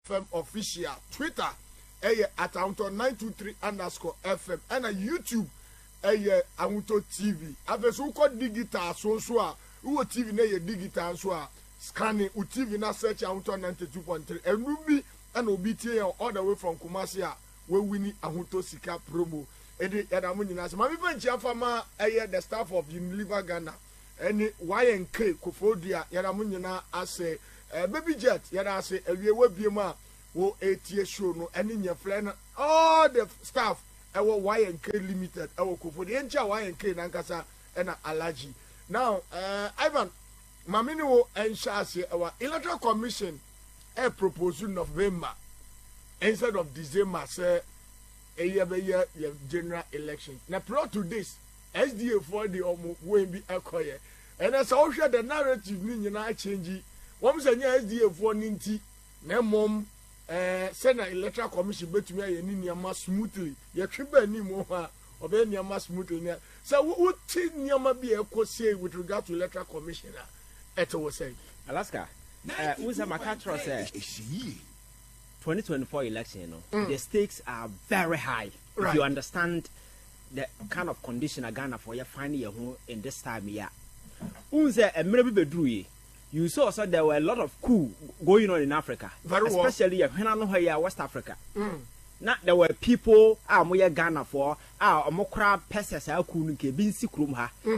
FM official. Twitter at Ahotor 923_FM and YouTube Ahotor TV. Avesu ko digital so who TV na ye digital so scanning TV na search Ahotor 92.3 and Ruby and OBT all the way from Kumasi we winning Ahotor Sika promo. Edi yadamu nyina se mami fanchi afama the staff of Unilever Ghana any YNK Kofodia yadamu nyina ase baby jet yada ase ewie we biema wo etie show no any nya friend all the staff ewo YNK limited ewo Kofodia encha YNK nankasa ena allergy now Ivan mamini wo ensha ase our Electoral Commission propose November instead of December say a year general election. Now, prior to this, SDA for the will be acquired. And as I share the narrative, meaning change. One say SDA for Ninti, na mom, send an electoral commission between me and Niama smoothly. You keep any more of any Niama smoothly. So, what did Niama be a say with regard to electoral commissioner? Eto was saying, Alaska, who's a Macatro say? 2024 election, the stakes are very high. Right. If you understand the kind of condition a Ghana for you finding your home in this time here. You saw also there were a lot of coup going on in Africa, very especially in West Africa. Now there were people Ghana for Mokra Pesses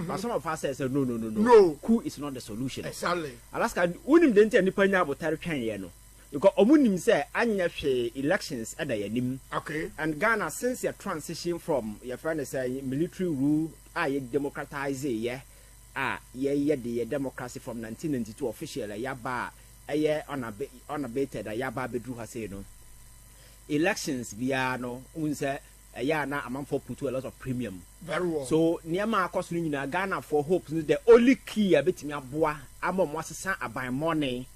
but some of us said no, coup is not the solution. Exactly. Alaska unim didn't any panya about Terrican. Because Omunim say anya elections at the nim. Okay. And Ghana since your transition from your friend say military rule, democratize the democracy from 1992 officially yaba unabated yaba bedru has say no. Elections via no unse na amount for put a lot of premium. Very well. So Niama Kosunina Ghana for hope the only key a bit me aboa amom wasesa aban money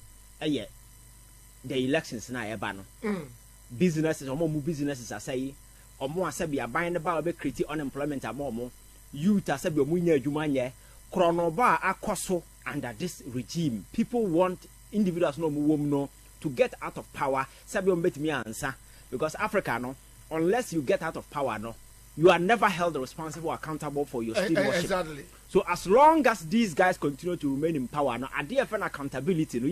the elections na eba no businesses omo businesses asai omo asabi aban ne ba be create unemployment amomo youth asabi omo nya adwuma nye kronoba akoso under this regime. People want individuals no to get out of power sabi omo betimi answer because Africa no, unless you get out of power no, you are never held responsible accountable for your stewardship. Exactly. So as long as these guys continue to remain in power, no, are there an accountability? No,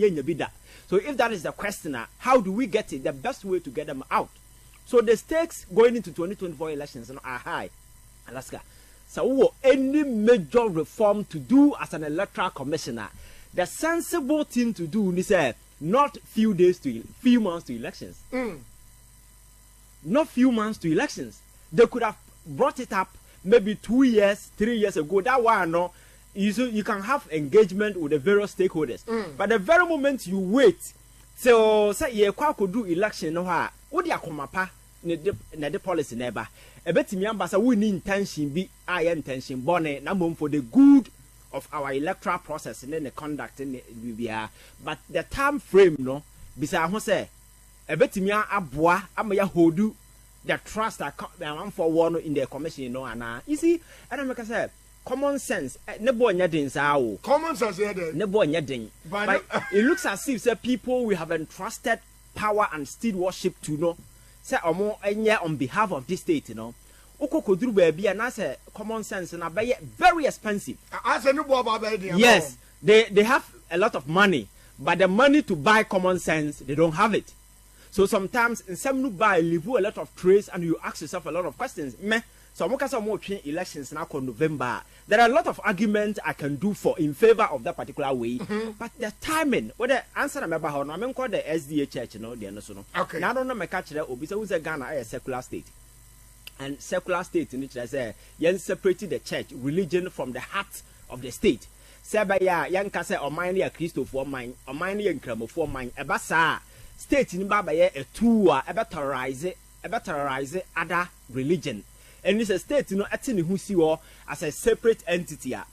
so if that is the question, how do we get it? The best way to get them out. So the stakes going into 2024 elections are high. Alaska. So any major reform to do as an electoral commissioner, the sensible thing to do is not few months to elections. Not few months to elections. They could have brought it up maybe 2 years, 3 years ago. That one, no, you can have engagement with the various stakeholders. But the very moment you wait, so say you could do election, no, what do you come up? The policy never. A bit me ambassador, we need intention be intention, bonnet, number for the good of our electoral process and then the conduct in the but the time frame, no, beside say a bit me aboa, amaya hodu. The trust that I'm for one in the commission, you know, and you see, I don't make a say common sense. Nebo nyadin sao. Common sense, nebo nyadin. But it looks as if say people we have entrusted power and stewardship to know. Say omo enya on behalf of this state, you know. Oko kodru baby and I say common sense and I very expensive. Yes, they have a lot of money, but the money to buy common sense they don't have it. So sometimes in some new buy leave a lot of trace and you ask yourself a lot of questions. So I'm watching elections now in November. There are a lot of arguments I can do for in favor of that particular way. But the timing, what the answer I'm about how I'm called the SDA church, you know, the no. Okay. Now I don't know my catch there Obi who's a Ghana a secular state. And secular state in which I say you separated the church, religion from the heart of the state. Sebaya, young Kasa or mine a Christo for mine, or mine and Cremo for mine, a basa. State in Baba a tour about terrorize other religion. And it's a state, you know, acting who see or as a separate entity. A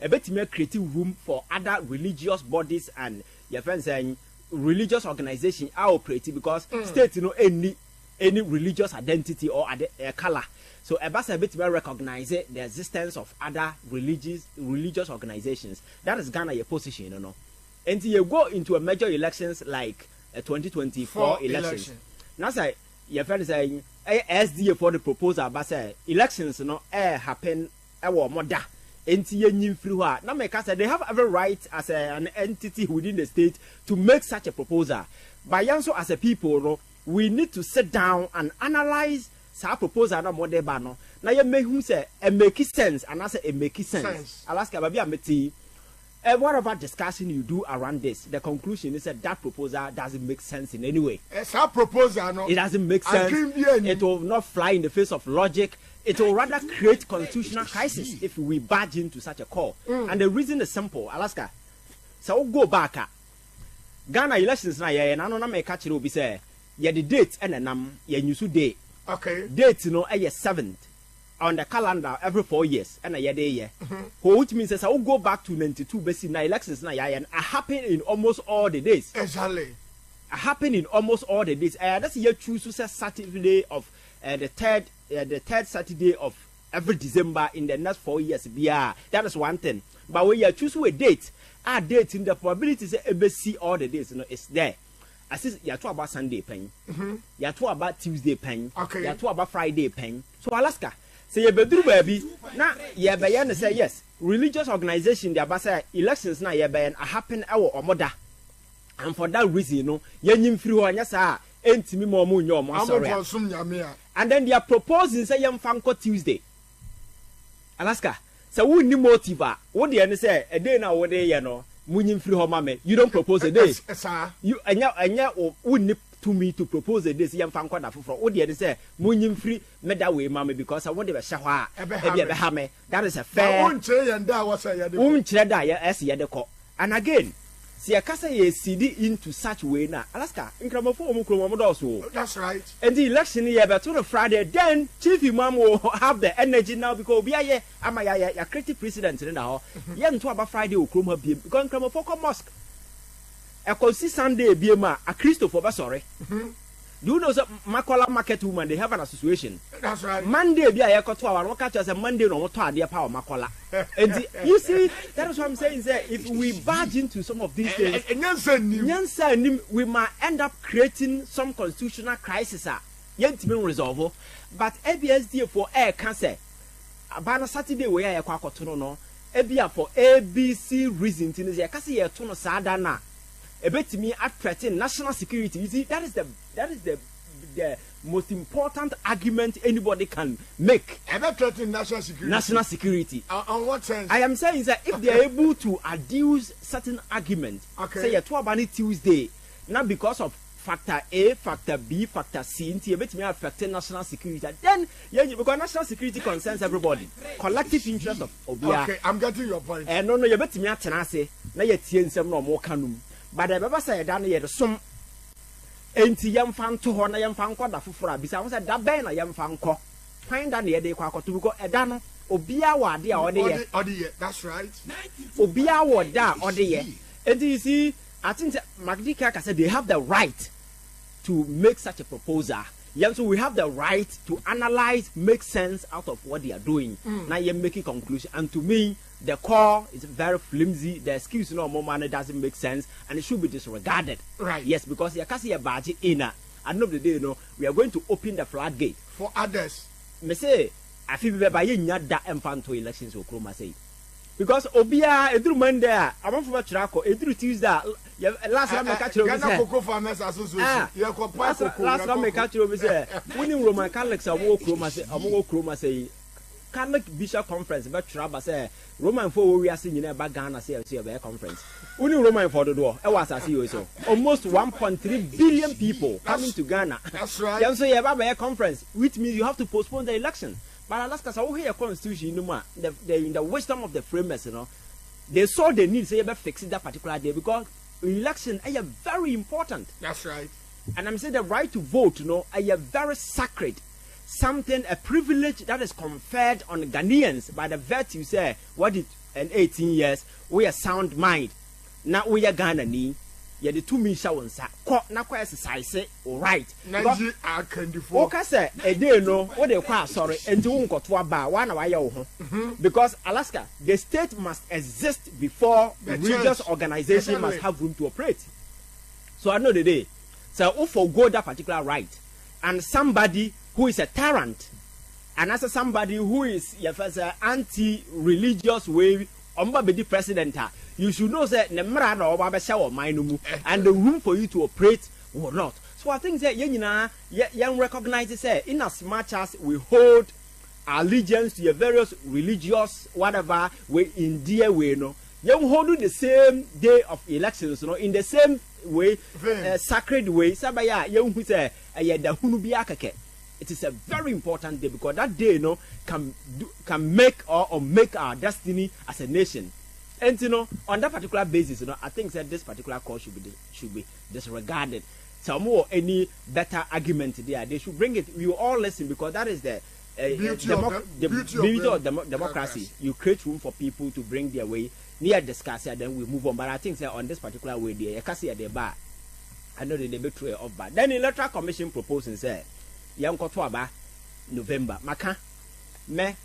bit more creative room for other religious bodies and your friends saying religious organization are operating because state, you know, any religious identity or color. So a bit more recognize the existence of other religious organizations. That is Ghana your position, you know. And you go into a major elections like 2024 elections. Now say your friend saying SDA for the proposal but say elections no happen more da enti yenyim free ho na make say they have every right as an entity within the state to make such a proposal. But also as a people no, we need to sit down and analyze sa proposal na more ba no na ye mehu say e make sense and as e make sense alaska ba bia meti whatever discussion you do around this, the conclusion is that that proposal doesn't make sense in any way. It's our proposal, no? It doesn't make sense. It will not fly in the face of logic. It will rather create constitutional crisis if we barge into such a call. And the reason is simple, Alaska. So we'll go back. Ghana elections na ye na no na make catch will be say ye the date and ye nyusu day. Okay. Date no 7th. On the calendar every 4 years and a year day which means I will go back to 92 basic na elections na and happen in almost all the days. Exactly. Happen in almost all the days. That's year choose to say Saturday of the third Saturday of every December in the next 4 years. That is one thing. But when you choose a date, our date in the probability say ABC all the days, you know, it's there. As is you talk about Sunday pen, you talk about Tuesday pen, you talk about Friday pen. So Alaska. Say ye bedru baby na ye be ye say yes religious organization they about say elections na ye be happen ewo omoda and for that reason you know ye nyim free ho anya sa entimi mo mo nyo mo sorry and then they are proposing say ye mfa Tuesday Alaska so we ni motive wo de ne say a day na wo de ye no mo nyim free ho mame you don't propose a day you anya wo ni to me to propose this young fan kwada for what they say munyim free meda we mama because I want to share ha me that is a fair and again see a kasa ye CD into such way na Alaska incremofo that's right and the election year but on Friday then chief imam will have the energy now because we are here am ya creative president in now ye nto about Friday okroma bi because incremofo mosque a consistent day be a Christopher sorry. Do you know that Makola market woman they have an association? That's right. Monday be a to our catch as a Monday no to their power Makola. And you see, that is what I'm saying is that if we barge into some of these things, we might end up creating some constitutional crisis. Yet to be resolved. But ABSD for air cancer. About Saturday where I no ABA for ABC reasons in the Cassie to no Sadana. A bit to me at threaten national security. You see, that is the most important argument anybody can make. About threatening national security. National security. On what sense? I am saying that if they are able to adduce certain arguments, say a 12 Tuesday, not because of factor A, factor B, factor C, a bit me affecting national security. Then because national security concerns everybody. Collective interest of Obia. Okay, I'm getting your point. And no, you bet me at Tenase, na yet some no more canum. But the Baba said, down here, some anti young fan to honor young fan called for besides that banner young fan call. Find down here, they call to go a dano, Obia wa dear or the that's right. Obia wa da or the year. And you see, I think Magdika said they have the right to make such a proposal. Yeah, so we have the right to analyze, make sense out of what they are doing. Now you're making conclusion. And to me, the core is very flimsy. The excuse no more money doesn't make sense, and it should be disregarded. Right. Yes, because you can't see a budget in. At the end of the day, you know, we are going to open the floodgate for others. Me say, I feel we buy that infanto elections will come say. Because Obia, Edru Monday, I'm from Traco, Edru Tuesday. Last time I catch you, Cocoa Farmers Association. Last time I catch you, winning Roman Catholics are walk Roma say. Catholic Bishop Conference, but Traba say Roman for we are seeing in a Ghana say a conference. Only Roman for the door. I was as you so. Almost 1.3 billion people coming to Ghana. That's right. You say about a conference, which means you have to postpone the election. But Alaska, so here constitution, in the wisdom of the framers, you know, they saw the need say about fixing that particular day because election are very important. That's right. And I'm saying the right to vote, you know, are very sacred. Something, a privilege that is conferred on Ghanaians by the virtue say what it in 18 years we are sound mind. Now we are Ghana ni ye the 2 minutes wonsa na kwa exercise right. Naji akandifo. Okay say a day no what they kwa sorry enti wo nkoto aba wa na wa ye wo ho. Because Alaska the state must exist before the religious organization must have room to operate. So I know the day So who forgo that particular right, and somebody who is a tyrant, and as somebody who is anti-religious way, the president, you should know that and the room for you to operate will not. So I think that you recognize that in as much as we hold allegiance to your various religious whatever way in dear way, no, you hold the same day of elections, no, in the same way, sacred way. Sabaya, you who say it is a very important day because that day, no, can make or make our destiny as a nation. And you know, on that particular basis, you know, I think that this particular cause should be disregarded. So more any better argument there, they should bring it. We will all listen because that is the beauty of democracy. You create room for people to bring their way, near discuss it, then we move on. But I think that on this particular way, there, you can see at the bar. I know they debate through off bar. Then the Electoral Commission proposed and said, "Young Kotwaba, November, Maka, me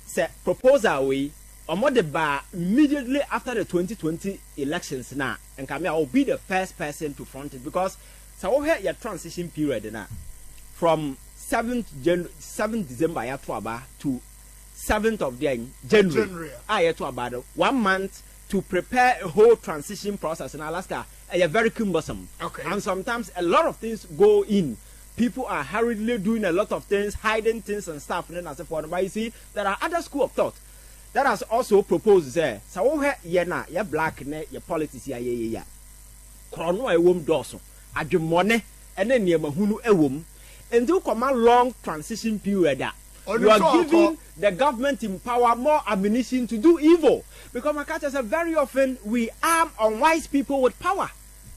say proposal we." Or more the bar immediately after the 2020 elections now, and come I will be the first person to front it because so we have your transition period now from 7th December to 7th of January. To about 1 month to prepare a whole transition process in Alaska. A very cumbersome. Okay. And sometimes a lot of things go in. People are hurriedly doing a lot of things, hiding things and stuff, and then as a form. But you see, there are other school of thought that has also proposed there. So we na ya black ne ya politics ya. Krono e wom doso. Adwemone ene niema hunu e wom. And do come a long transition period that you are giving the government in power more ammunition to do evil. Because my catch said very often we arm unwise people with power.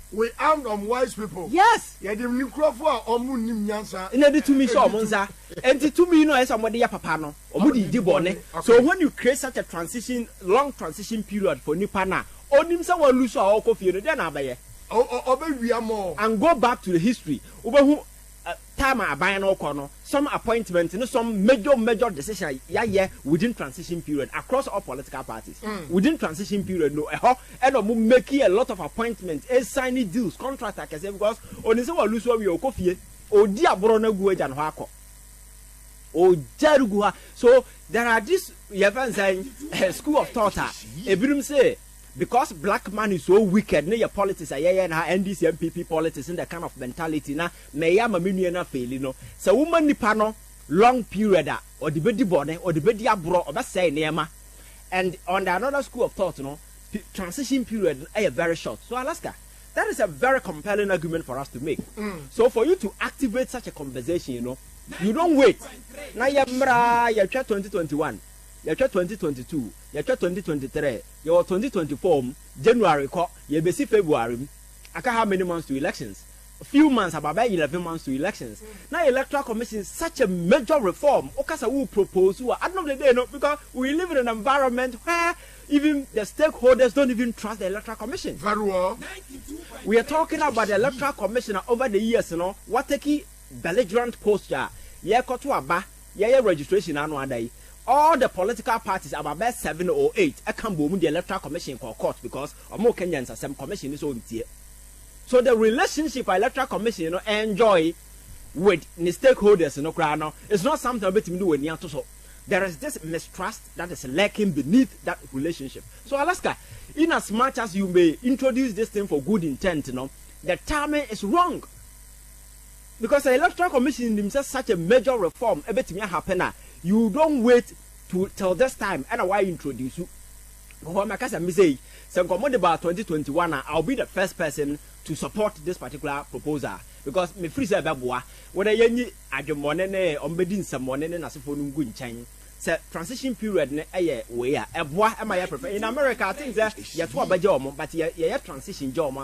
We armed unwise people. Yes. Yeah, the microphone omu nim nyansa. In the to me so monza. And to me no is somebody ya papa no. Omudi di bone. So when you create such a long transition period for nipa na, onim sa wa lose our coffee then abaye. And go back to the history. Obehu time abaye no kono. Some appointment, some major decision within transition period across all political parties. Within transition period, no, and making a lot of appointments, signing deals, contracts, because on is our lose we are coffee, or dear Brona Guage and Hako. Oh, Jarugua. So there are this school of thought. Everyone say because black man is so wicked, your politics are NDC MPP politics in the kind of mentality na meyama minu na fail no. So woman nipano long period or the bedi bone or the bedi abro or say nema. And on the another school of thought, transition period is very short. So Alaska, that is a very compelling argument for us to make. So for you to activate such a conversation, you don't wait. Now you 2021. You 2022, you 2023, you 2024, January, you be February. I can't have many months to elections. A few months, about 11 months to elections. Now, Electoral Commission is such a major reform. Okasa will propose, I don't know the day, because we live in an environment where even the stakeholders don't even trust the Electoral Commission. Very well. We are talking about the Electoral Commission over the years, what take belligerent posture, registration annual. All the political parties about 7 or 8 can boom the Electoral Commission for court because more Kenyans are some commission is on tier. So the relationship Electoral Commission enjoy with the stakeholders it's not something about to do with Nyanto. So there is this mistrust that is lacking beneath that relationship. So Alaska, in as much as you may introduce this thing for good intent, the timing is wrong. Because the Electoral Commission themselves such a major reform, everything happen. You don't wait till this time and why introduce you. What my cousin say, so about 2021, I'll be the first person to support this particular proposal because me free say babua when I adwomone ombedin someone and asifonu ngu nchan say transition period ne way eboa am I prefer in America I think that you to abaje omo but ye transition job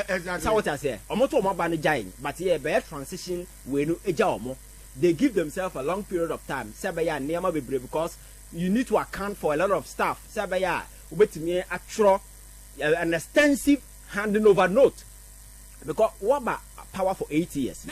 exactly so what I say omo to omo ba ne jai but ye be transition we no eja omo. They give themselves a long period of time. Sabaya nearma be brave because you need to account for a lot of stuff. Sabaya, ubetimi actual an extensive handing over note because what about power for 8 years?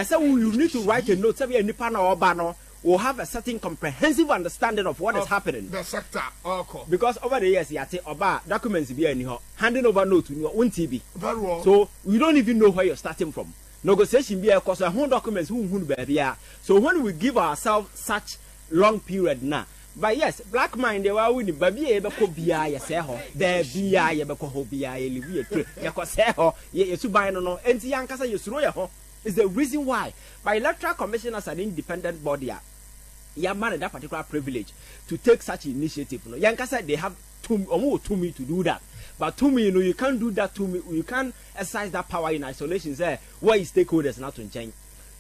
So you need to write a note. Sabaya nipa na oba no will have a certain comprehensive understanding of what is happening. The sector, okay. Because over the years, you say, documents be anyhow, handing over notes to one TB. Very well. So we don't even know where you're starting from. Negotiation be because a whole documents who baby. So when we give ourselves such long period now, but yes, black mind they were winning, baby ebe ko bia ya se ho, there bia ye be ko ho bia ye live ye ye ko se ho, ye su ban no, enti yankasa ye suro ye ho. Is the reason why by Electoral Commission as an independent body, you man that particular privilege to take such initiative. No, yankasa they have to me to do that. But to me, you can't do that to me. You can't exercise that power in isolation. Say, why is stakeholders not to change?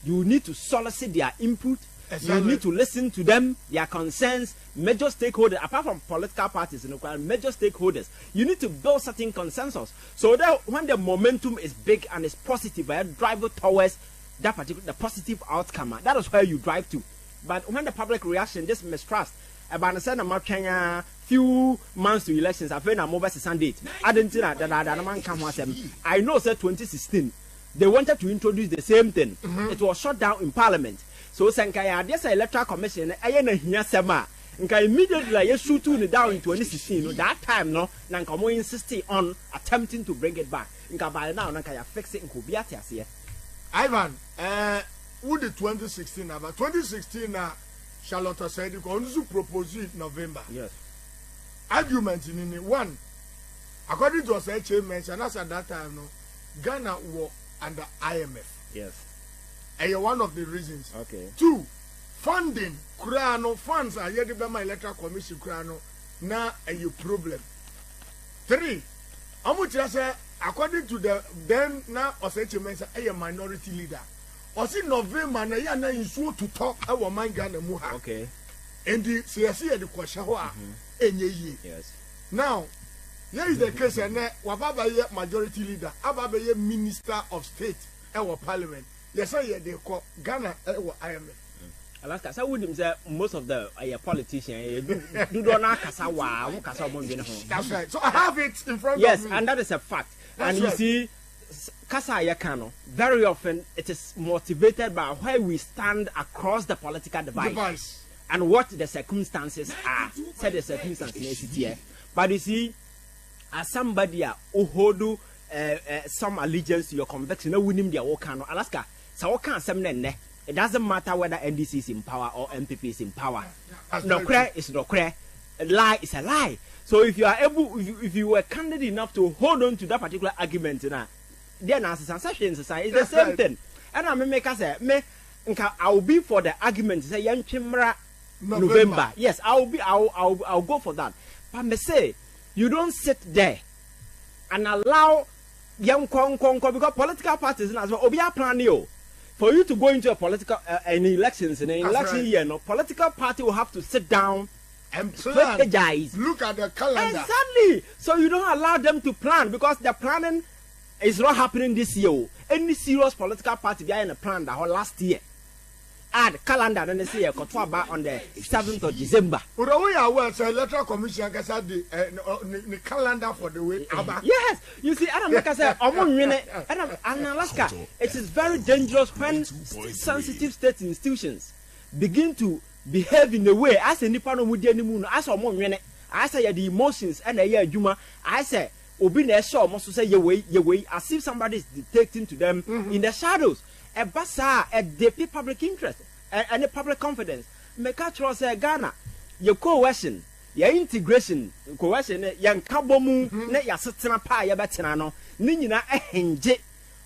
You need to solicit their input. Exactly. You need to listen to them, their concerns, major stakeholders, apart from political parties, major stakeholders. You need to build certain consensus. So that when the momentum is big and is positive, drive towards that particular the positive outcome. That is where you drive to. But when the public reaction, just mistrust, about a few months to elections, I've been a mobile date. I didn't think that I know, said 2016, they wanted to introduce the same thing. It was shut down in Parliament. So, Sankaya, this Electoral Commission, I am here, Sama. Immediately, I shoot down in 2016. That time, no, Nankamo insisted on attempting to bring it back. By now, Nankaya fix it in Kubiatas here. Ivan, who did 2016? About 2016, Charlotte said, you can also propose it in November. Yes. Argument in one, according to us, mentioned us at that time, no, Ghana were under IMF. Yes. And one of the reasons. Okay. Two, funding. Kurano funds are yet by my Electoral Commission. Kurano now a problem. Three, how much I say according to the then now Oseche mention a minority leader. Osi November na ya na insu to talk our mind Ghana muha. Okay. And the CSC the kwashawa enye. Yes. Now, here is the case and wababa ye majority leader, ababa ye minister of state our parliament. Yes, sir, they call Ghana or IMF. Alaska, so would say most of the politicians do not kasa wa kasa mo. That's right. So I have it in front of me. Yes, and that is a fact. That's and right. You see, kasa yakano very often it is motivated by where we stand across the political divide and what the circumstances are. Said the circumstances here, but you see, as somebody who hold some allegiance to your conviction, no winning their Wakano Alaska. So it doesn't matter whether NDC is in power or MPP is in power. No clear is no clear. A lie is a lie. So if you are able, if you were candid enough to hold on to that particular argument, then as a sensation society is the same thing. And I make us say, I will be for the argument. Say young Chimra November. Yes, I'll go for that. But me say you don't sit there and allow young because political parties as well. Obia plan you. For you to go into a political elections in an election year, no political party will have to sit down and plan. Strategize. Look at the calendar. Exactly. So you don't allow them to plan because the planning is not happening this year. Any serious political party they are in a plan that last year. Add calendar and they say on the 7th of December. But we are well, so Electoral Commission has had the calendar for the way. Yes, you see, Adam like I said, and Alaska, it is very dangerous when sensitive state institutions begin to behave in a way as a Nipano Mudian as a moment. I say the emotions and a year Juma. I say, Obi na show must say your way, as if somebody is dictating to them in the shadows. A basa a deeply public interest and a public confidence. Make a choice Ghana. Your coercion, your integration, coercion, young kabomu, net your certain pie, your batinano, Nina a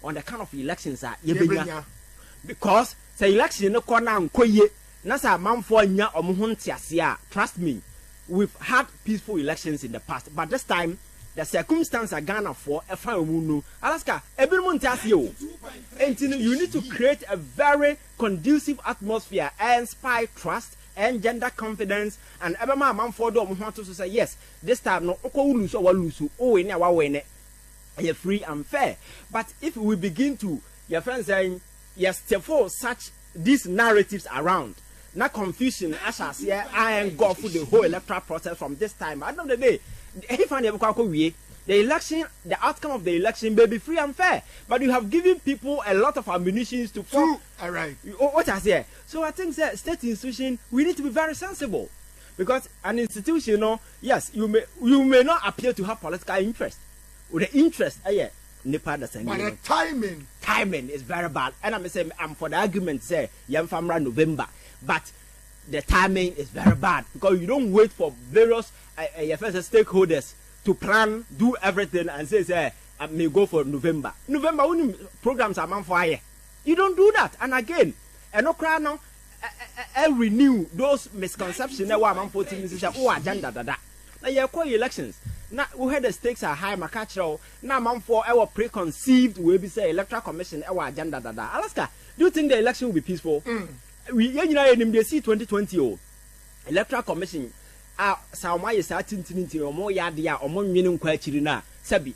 on the kind of elections are because the election no corner and koye, Nasa man for nya or muhuntia. Trust me, we've had peaceful elections in the past, but this time the circumstances are Ghana for a fine Alaska, everyone tells you. And you need to create a very conducive atmosphere and inspire trust and gender confidence. And every man for them want to say, yes, this time no lose or lose. Oh, in our way, you're free and fair. But if we begin to, your friends saying, yes, therefore, such these narratives around, not confusion, as I say, I am go through the whole electoral process from this time. At the end of the day, if I never call we The election, the outcome of the election may be free and fair, but you have given people a lot of ammunition to form. All right. What I say. So I think that state institution, we need to be very sensible, because an institution, you know, yes, you may not appear to have political interest. With the interest, yeah, but the timing is very bad. And I'm saying I'm for the argument say Yamfamra November, but the timing is very bad because you don't wait for various stakeholders to plan, do everything, and say I may go for November. November when programs are on fire. You don't do that. And again, and no cry now. Renew those misconceptions that one for agenda that. Now you call elections. Now we had the stakes are high, macatro. Now man for our preconceived will be say electoral commission our agenda that. Alaska, do you think the election will be peaceful? We in the see 2020 electoral commission. Sauma is tintin or more yadia or more meaning quachiri na sabi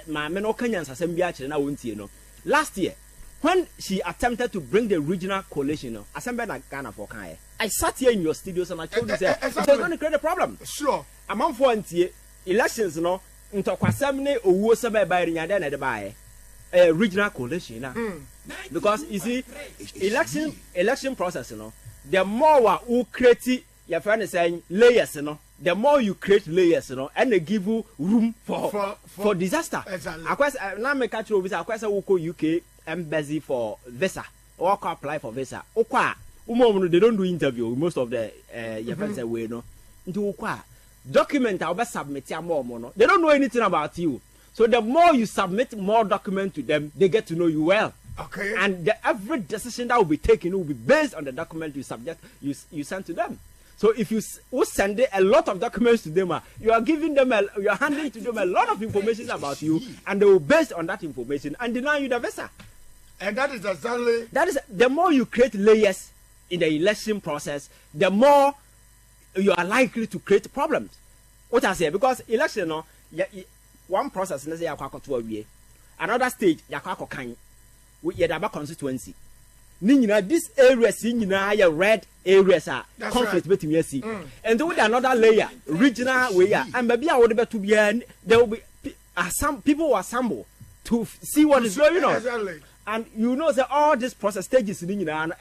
my meno Kenyans assembly na won't you know. Last year, when she attempted to bring the regional coalition, assembly na Ghana for Kanye, I sat here in your studios and I told you that it's going to create a problem. Sure. Among for elections, no, into Kwasamne or Wosaba by Rinyada and buy a regional coalition. Because you see, election process, you know, the more who create your friend is saying layers, you know. The more you create layers, you know, and they give you room for disaster. Exactly. Now me catch you visa. I will UK embassy for visa or apply for visa. They don't do interview. Most of the your friends say we no. Into document I'll be submit more. No, they don't know anything about you. So the more you submit more document to them, they get to know you well. Okay. And every decision that will be taken will be based on the document you send to them. So if you send a lot of documents to them, you are giving them, you are handing to them a lot of information about you, and they will base on that information and deny you the visa. And that is exactly. That is the more you create layers in the election process, the more you are likely to create problems. What I say, because election, no, one process, let's say another stage, with Yadaba constituency. These areas in red areas are conflict between us. And then with another layer, regional way, and maybe I would to be there will be some people who assemble to see what is going on. Exactly. And you know that all these process stages in and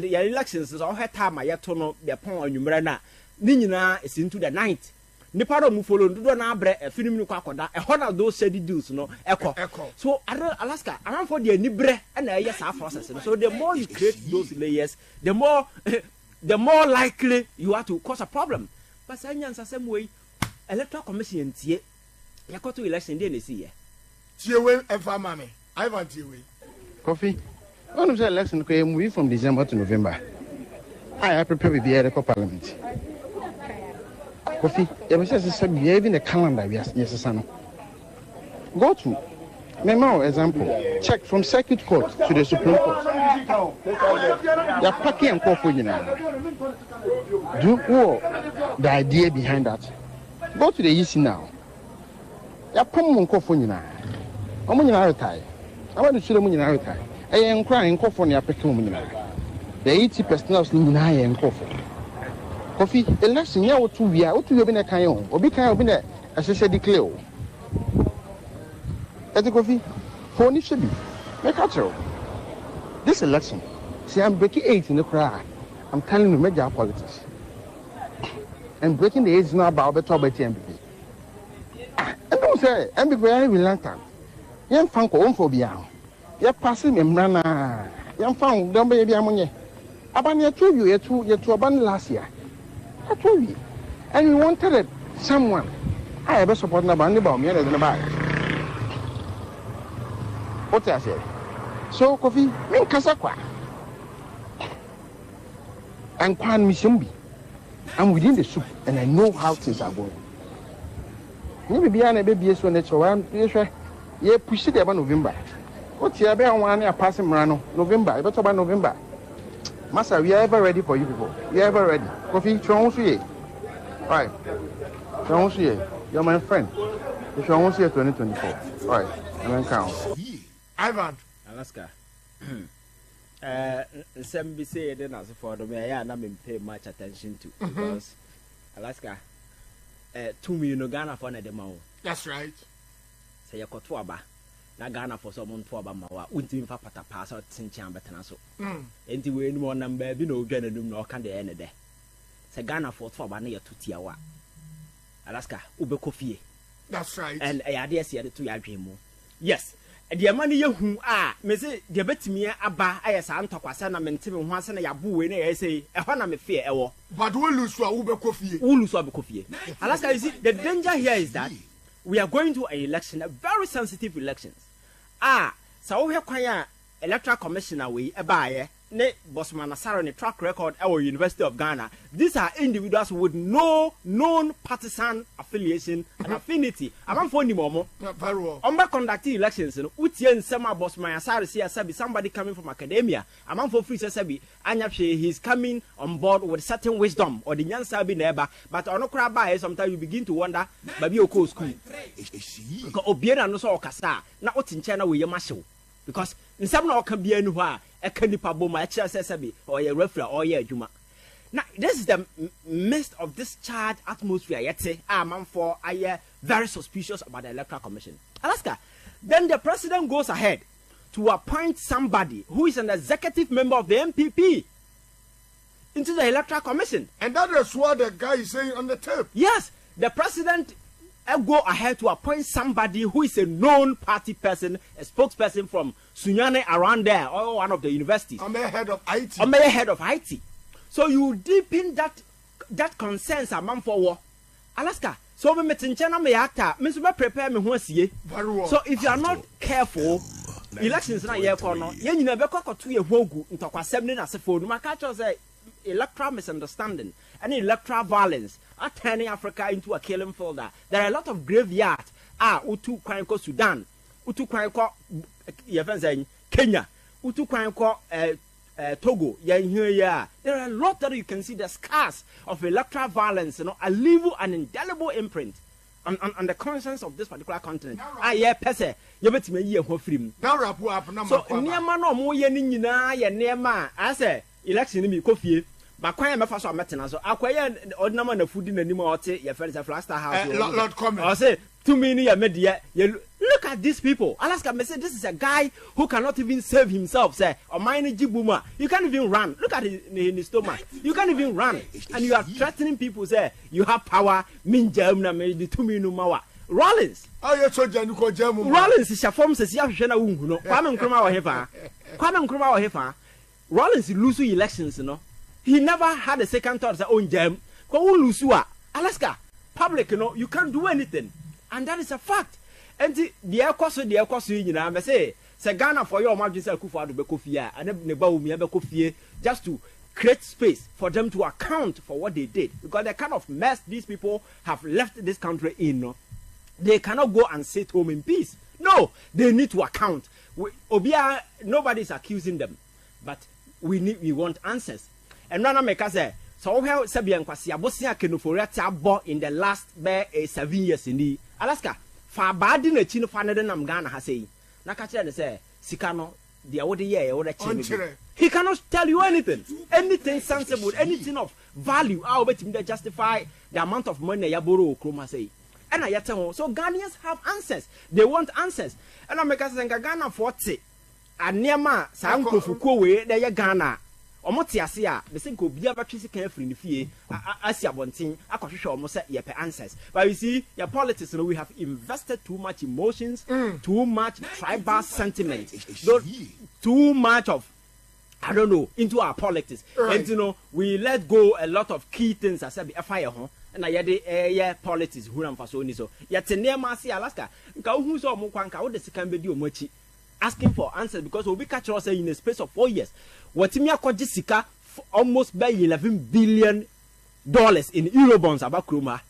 the elections is all her time I to know the point on Nina is into the night. Niparo mu follow do na bre a film nu kwakoda e hoda those shady deals no echo. So Alaska around for the nibre and a yes process. So the more you create those layers, the more likely you are to cause a problem. But science the same way electoral commission tie ya go to election dey na see here. Tiewe efa mame. I want tiewe. Coffee. One of the election we move from December to November. I prepare with the electoral parliament. Coffee, you even the calendar, yes, son. Go to memo example, check from circuit court to the Supreme Court. You're packing and call for you now. Do the idea behind that. Go to the EC now. You're pulling call for you now. I'm going to retire. I want to show them when you retire. I am crying call for your pecum. The 80% in high and coffee. Coffee, election ya o 2 years, o 2 years be na kan o. Obi kan obi na asese declare o. Eti coffee, for ni should be. Make a true. This election, see I'm breaking 8 in the crowd. I'm telling you major politics. And breaking the 8 is not about better about MPP. And don't say MPP very reluctant. Yan fan ko on for bia. Ya pass me mrana. Yan fan don be bia monye. Abani told you to abandon last year. I told you. And we wanted someone. I have a support about me and the bag. What I said. So, coffee, me Kasakwa. And Kwan Mishumbi. I'm within the soup and I know how things are going. Maybe behind a baby is when it's around. You push it about November. What's your bear one year passing Rano? November. I better about November. Master, we are ever ready for you people. We are ever ready. Coffee, Chonsuye. Right. Chonsuye, you're my friend. If you want to see 2024. Right. And then count. Ivan. Alaska. Some be say then as for the mayor, I not pay much attention to because Alaska. 2 million Ghana for na de ma wo. That's right. Say you koto aba na Ghana for some month aba ma wa unti mfa pata pa so tinchan betena so. Enti we ni mo number bi na odwa na dum na o ka de ene de. Say Ghana for to aba na ye tutia wa. Alaska ubeko fie. That's right. And ayade ase yade to ya dwemu. Yes. The man yehu me say de betimi aba ayesa antokwasa na mentebe ho ase na yabo we na ye say e ho na me fear ewo. But we lose so ubeko fie. We lose so ubeko fie. Alaska, you see, the danger here is that we are going to an election, a very sensitive elections. So we have quite electoral commissioner we abaye ne Bosman Asaro ne track record at University of Ghana. These are individuals with no known partisan affiliation and affinity. I'm for Nimomo. Very well. Conducting elections, Utian Sama Bosman Asaro see somebody coming from academia. I'm for free Sabi. Anyapshe, he's coming on board with certain wisdom or the young Sabi neighbor, but on Okraba, sometimes you begin to wonder, Baby Oko school. Because Obiena no so Kasa, not what in China with your muscle. Because in some no can be anywhere, a candipa boma, a chasabi, or a referee, or a juma. Now, this is the midst of this charged atmosphere. Yet say, man, for I very suspicious about the Electoral Commission. Alaska. Then the president goes ahead to appoint somebody who is an executive member of the MPP into the Electoral Commission. And that is what the guy is saying on the tape. Yes, the president go ahead to appoint somebody who is a known party person, a spokesperson from Sunyane around there, or one of the universities. I'm a head of IT. I'm a head of IT. So you deepen that concerns among for war. Alaska. So we met in China, me actor, Miss prepare me once ye. Very well. So if you are not careful, elections na ye kono, ye nyina be kwakọ to ye hogu ntokwasem ne na sefo no maka cho say electoral misunderstanding and electoral violence are turning Africa into a killing field. There are a lot of graveyards. Utu kwan ko Sudan, utu kwan ko Kenya, utu kwan ko Togo. There are a lot that you can see the scars of electoral violence, leave an indelible imprint on the conscience of this particular continent. Pese, you bet me ye ho free. Now rapu up na so niema no mo ye ni nyina ye niema I say election ni mi kofie. But when I'm first meeting, so acquire ordinary na food in the name of your friends at Flaster House. Lord comment. I say 2 million media. Look at these people. Alaska me say this is a guy who cannot even save himself. Say, or mine jibuma. You can't even run. Look at his stomach. You can't even run. And you are threatening people. Say you have power. Min jamna me the 2 million mawa. Rollins. Oh, you're so januko jamu. Rollins is a form says ya shena unguno. Kwame Nkrumah wa hefa. Kwame Nkrumah wa hefa. Rollins lose elections, He never had a second thought of his own gem. Alaska, public, you can't do anything. And that is a fact. And the air cost, I say, Ghana for your margins, just to create space for them to account for what they did. Because the kind of mess these people have left this country in, they cannot go and sit home in peace. No, they need to account. Nobody is accusing them. But we want answers. And Nana Meka say, so how Sabian Kwasi Abosia Kenufora Tabo in the last 7 years in the Alaska. Far bad in a chin of Nam Ghana has say. Nakacha say, Sikano, the old year or the he cannot tell you anything sensible, anything of value. I'll bet him to justify the amount of money Yaboro Kroma say. And I tell so Ghanaians have answers. They want answers. And I'm making Ghana 40. And near ma, Sanko Fukuwe, there Ghana. Omotiasia, the single be about physical free in the fee, Asia Bontin, I could show almost your answers. But you see, your politics, we have invested too much emotions, too much tribal sentiment, too much of, I don't know, into our politics. Right. And we let go a lot of key things as a fire, and I had politics, who am for so. Yet, near Marcy, Alaska, who's all Mukwanka, the second video mochi. Asking for answers because we'll be catching us in a space of 4 years. What Timia Jessica almost by $11 billion in Eurobonds about Kruma.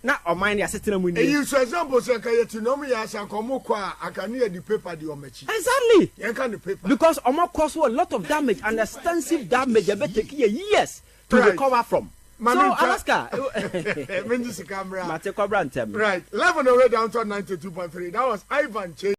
Now, or mine are setting them with you. So, example, I can hear the paper the Omechi. Exactly. You can the paper because Omo caused a lot of damage and extensive damage. You better take years to recover from. So, Alaska. Right. 11 away down to 92.3. That was Ivan Che.